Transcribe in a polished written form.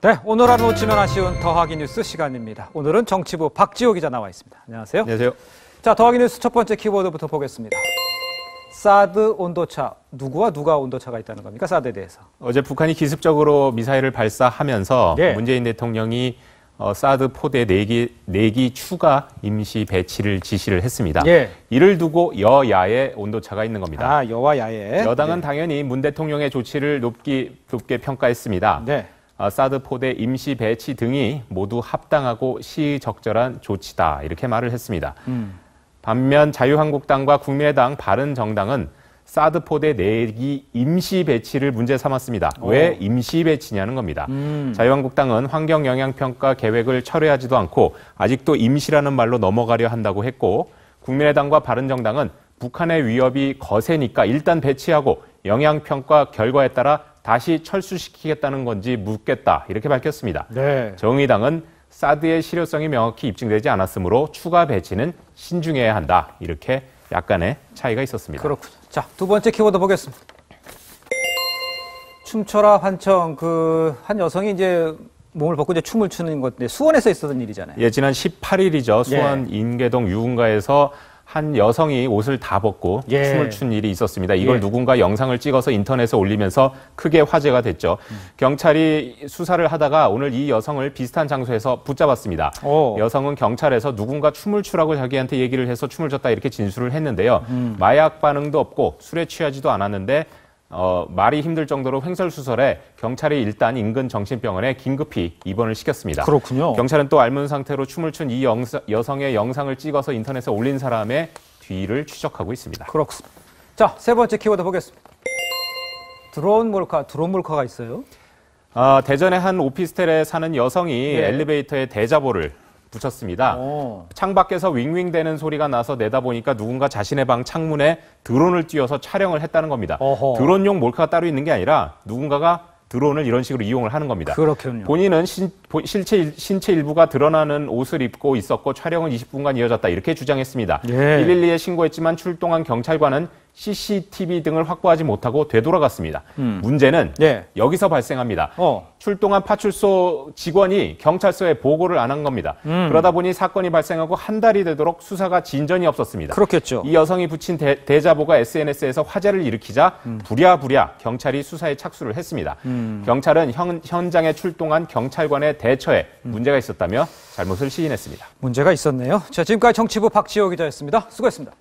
네, 오늘 하루 놓치면 아쉬운 더하기 뉴스 시간입니다. 오늘은 정치부 박지호 기자 나와 있습니다. 안녕하세요. 안녕하세요. 자, 더하기 뉴스 첫 번째 키워드부터 보겠습니다. 사드 온도차, 누구와 누가 온도차가 있다는 겁니까? 사드에 대해서. 어제 북한이 기습적으로 미사일을 발사하면서 네. 문재인 대통령이 사드 포대 4기 추가 임시 배치를 지시를 했습니다. 예. 이를 두고 여야의 온도차가 있는 겁니다. 아, 여와 야의. 여당은 네. 당연히 문 대통령의 조치를 높게 평가했습니다. 네. 사드 포대 임시 배치 등이 모두 합당하고 시의적절한 조치다 이렇게 말을 했습니다. 반면 자유한국당과 국민의당, 바른정당은 사드 포대 4기 임시 배치를 문제 삼았습니다. 왜 임시 배치냐는 겁니다. 자유한국당은 환경영향평가 계획을 철회하지도 않고 아직도 임시라는 말로 넘어가려 한다고 했고, 국민의당과 바른정당은 북한의 위협이 거세니까 일단 배치하고 영향평가 결과에 따라 다시 철수시키겠다는 건지 묻겠다 이렇게 밝혔습니다. 네. 정의당은 사드의 실효성이 명확히 입증되지 않았으므로 추가 배치는 신중해야 한다 이렇게 약간의 차이가 있었습니다. 그렇군요. 자, 두 번째 키워드 보겠습니다. 춤춰라 환청, 한 여성이 이제 몸을 벗고 이제 춤을 추는 건데 수원에서 있었던 일이잖아요. 예, 지난 18일이죠. 수원 인계동 유흥가에서 한 여성이 옷을 다 벗고 춤을 춘 일이 있었습니다. 이걸 누군가 영상을 찍어서 인터넷에 올리면서 크게 화제가 됐죠. 경찰이 수사를 하다가 오늘 이 여성을 비슷한 장소에서 붙잡았습니다. 여성은 경찰에서 누군가 춤을 추라고 자기한테 얘기를 해서 춤을 췄다 이렇게 진술을 했는데요. 마약 반응도 없고 술에 취하지도 않았는데 말이 힘들 정도로 횡설수설해 경찰이 일단 인근 정신병원에 긴급히 입원을 시켰습니다. 그렇군요. 경찰은 또 알문 상태로 춤을 춘 이 여성의 영상을 찍어서 인터넷에 올린 사람의 뒤를 추적하고 있습니다. 그렇습니다. 자, 세 번째 키워드 보겠습니다. 드론 몰카가 있어요? 대전의 한 오피스텔에 사는 여성이 엘리베이터에 대자보를 붙였습니다. 창밖에서 윙윙대는 소리가 나서 내다보니까 누군가 자신의 방 창문에 드론을 띄워서 촬영을 했다는 겁니다. 드론용 몰카가 따로 있는 게 아니라 누군가가 드론을 이런 식으로 이용을 하는 겁니다. 그렇군요. 본인은 신체 일부가 드러나는 옷을 입고 있었고 촬영은 20분간 이어졌다 이렇게 주장했습니다. 112에 신고했지만 출동한 경찰관은 CCTV 등을 확보하지 못하고 되돌아갔습니다. 문제는 여기서 발생합니다. 출동한 파출소 직원이 경찰서에 보고를 안 한 겁니다. 그러다 보니 사건이 발생하고 한 달이 되도록 수사가 진전이 없었습니다. 그렇겠죠. 이 여성이 붙인 대자보가 SNS에서 화제를 일으키자 부랴부랴 경찰이 수사에 착수를 했습니다. 경찰은 현장에 출동한 경찰관의 대처에 문제가 있었다며 잘못을 시인했습니다. 문제가 있었네요. 자, 지금까지 정치부 박지호 기자였습니다. 수고했습니다.